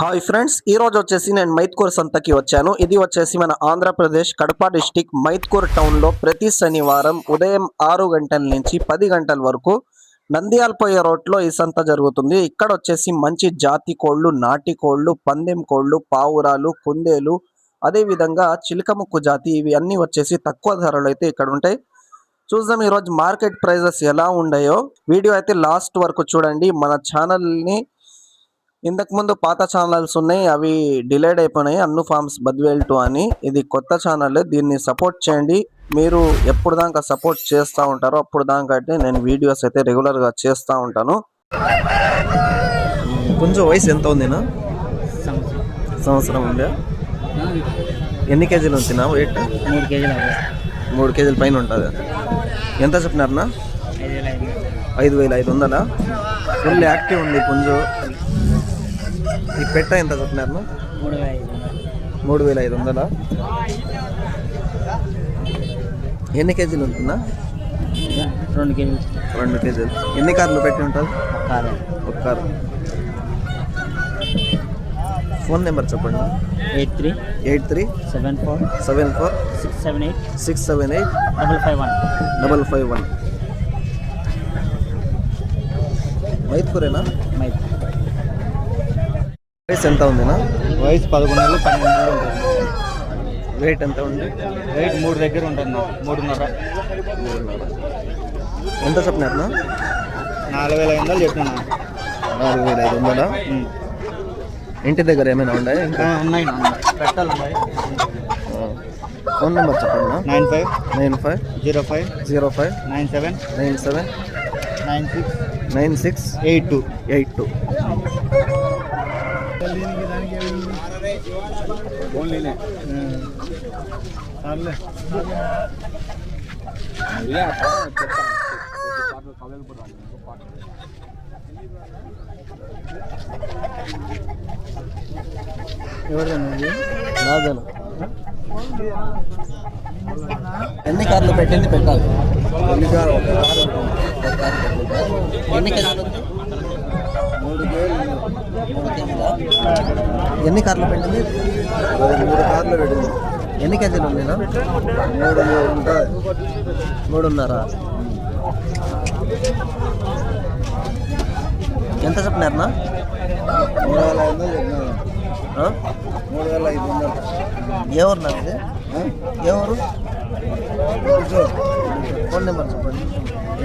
Hi friends, ఈ రోజు వచ్చేసి నేను మైత్కూర్ సంతకి వచ్చాను. ఇది వచ్చేసి మన ఆంధ్రప్రదేశ్ కడప డిస్టిక్ మైత్కూర్ టౌన్లో ప్రతి శనివారం ఉదయం 6 గంటల నుంచి 10 గంటల వరకు నంద్యాలపోయే రోడ్లో ఈ సంత జరుగుతుంది. ఇక్కడ వచ్చేసి మంచి జాతి కోళ్ళు, నాటి కోళ్ళు, పందెం కోళ్ళు, పావురాలు, కుందేలు, అదేవిధంగా చిలకముక్కు జాతి ఇవి అన్నీ వచ్చేసి తక్కువ ధరలు అయితే ఇక్కడ ఉంటాయి. చూద్దాం ఈరోజు మార్కెట్ ప్రైజెస్ ఎలా ఉన్నాయో. వీడియో అయితే లాస్ట్ వరకు చూడండి. మన ఛానల్ని ఇంతకు ముందు పాత ఛానల్స్ ఉన్నాయి, అవి డిలేడ్ అయిపోయినాయి. అన్ను ఫార్మ్స్ బద్వేల్ 2 అని. ఇది కొత్త ఛానల్, దీన్ని సపోర్ట్ చేయండి. మీరు ఎప్పుడు దాకా సపోర్ట్ చేస్తూ ఉంటారో అప్పుడు దాకా అయితే నేను వీడియోస్ అయితే రెగ్యులర్గా చేస్తూ ఉంటాను. కొంచెం వయసు ఎంత ఉందినా? సంవత్సరం ఉందా? ఎన్ని కేజీలు ఉంచినా వెయిట్? 3 కేజీలు. 3 కేజీల పైన ఉంటుంది. ఎంత చెప్పినారనా? 5,500. ఫుల్ యాక్టివ్ ఉంది పుంజు. ఈ పెట్ట ఎంత చెప్పినారు? 3,500. ఎన్ని కేజీలు ఉంటుందా? 2 కేజీలు. 2 కేజీలు. ఎన్ని కార్లు పెట్టి ఉంటుంది? ఒక కారు. ఫోన్ నెంబర్ చెప్పండి. 83 74 678 551. మైత్కూరేనా? వయసు ఎంత ఉందినా? వయసు 11 నెలలు 12 నెలలు ఉంటుంది. వెయిట్ ఎంత ఉంది? వెయిట్ 3 దగ్గర ఉంటుంది. 3.5. ఎంత చెప్పినారనా? 4,500 చెప్తున్నా. 4,500. ఇంటి దగ్గర ఏమైనా ఉన్నాయా? ఇంకా ఉన్నాయి, పెట్టాలి ఉన్నాయి. ఫోన్ నెంబర్ చెప్పండి. 95 05 97 96 82. ఎన్ని కార్లు పెట్టింది పెట్టాలి? ఎన్ని కేజీలు? 3 కేజీలు. ఎన్ని కార్లు పెట్టింది? 3 కార్లు పెట్టింది. ఎన్ని కేజీలు ఉంది? 3.5. ఎంత చెప్పినారనా? 3,500. ఏ ఊరు నాకు ఇది? ఏ ఊరు? ఫోన్ నెంబర్ చెప్పండి.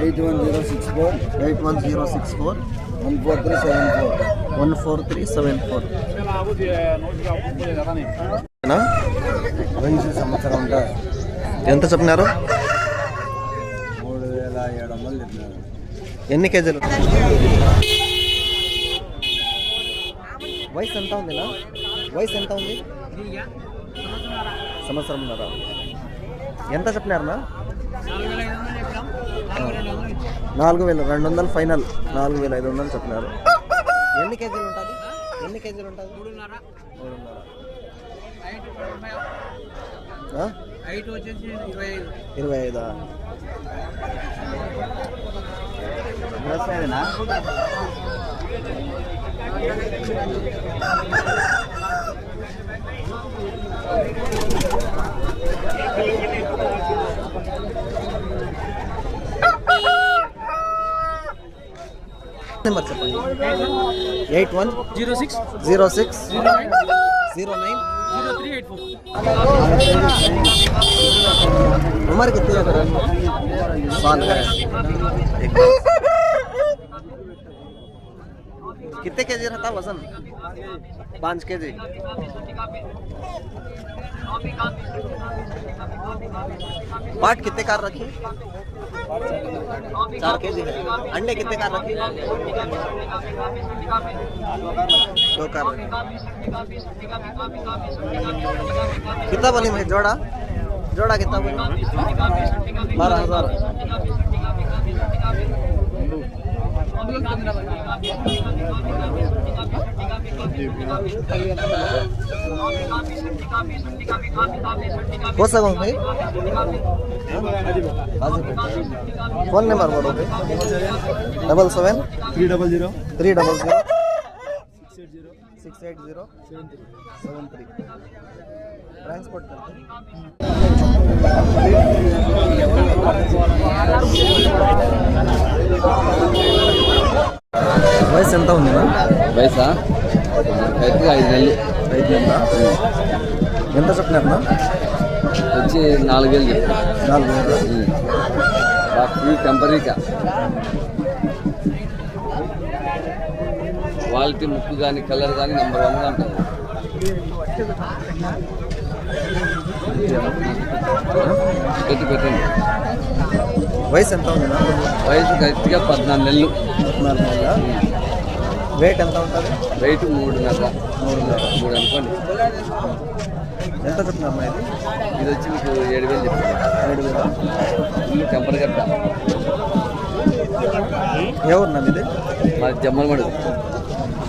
81064 14374. వయసు సంవత్సరం ఉంటుంది. ఎంత చెప్పినారు? 3,700 చెప్పినారు. ఎన్ని కేజీలు? వయసు ఎంత ఉందినా? వయసు ఎంత ఉంది? సంవత్సరంన్నర. ఎంత చెప్పినారనా? 4,200 ఫైనల్. 4,500 చెప్పినారు. ఎన్ని కేజీలు ఉంటుంది? 3.5. 25. నెంబర్ చెప్పండి. 81 06 09 उम्र कितनी है? साल है. कितने केजी रहता वजन? 5 केजी. पाट कितने कार रखी? 4 केजी है. अंडे कितने कार रखी? 2 कार रखी. कितना बोली मैं? जोड़ा कितना बोली? 12,000. हो सकूँ भाई? फोन नंबर बोलो भाई. 77 300 680 68073 ట్రాన్స్పోర్ట్ వయసు ఎంత ఉంది వయసా కరెక్ట్గా 5 నెలలు. 5 నెలల ఎంత చెప్పినారు వచ్చి 4 వేలు చెప్పారు. 4 వేలు ఫుల్ టెంపరీగా క్వాలిటీ ముక్కు కానీ కలర్ కానీ నెంబర్ 1గా ఉంటుంది. పెట్టండి. వయసు ఎంత ఉంది వయసు కరెక్ట్గా 14 నెలలు. 14 నెలల వెయిట్ ఎంత ఉంటుంది వెయిట్ 3.5 3 అనుకోండి. ఎంత చెప్తున్నా ఇది ఇది వచ్చి మీకు 7 వేలు చెప్పారు. 7 వేలు ఫుల్ టెంపర్ గట్ట. ఎవరు ఇది మాది జమ్మలమడుగు.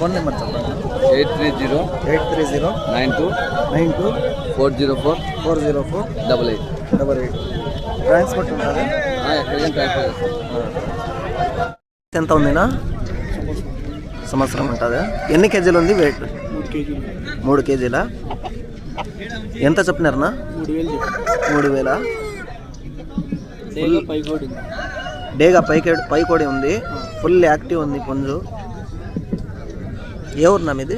ఫోన్ నెంబర్ చెప్పండి 830 92 404 404 88. ట్రాన్స్పోర్ట్ ఉంటుంది ఎక్కడికైనా ట్రాన్స్ఫర్ చేస్తాం. ఎంత ఉందినా సంవత్సరం ఉంటుందా ఎన్ని కేజీలు ఉంది వెయిట్ 3 కేజీలా ఎంత చెప్పినారనా 3,000 డేగా పైకోడి ఉంది ఫుల్ యాక్టివ్ ఉంది పుంజు ఏ ఊరు ఇది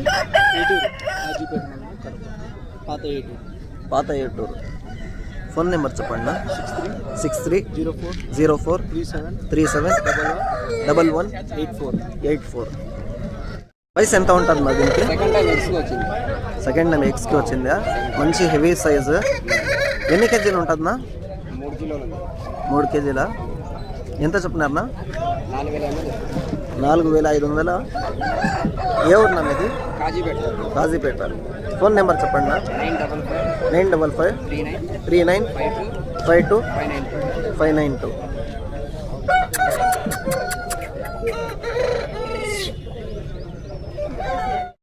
పాత ఏటూరు ఫోన్ నెంబర్ చెప్పండి 6304371184 వయసు ఎంత ఉంటుంది మరి దీనికి సెకండ్ టైం ఎక్స్కి వచ్చిందా మంచి హెవీ సైజు ఎన్ని కేజీలు ఉంటుందన్నా 3 కేజీలా ఎంత చెప్పినారన్నా 4,500 ఏ ఊరు ఇది కాజీపేట ఫోన్ నెంబర్ చెప్పండి 955 39 52 592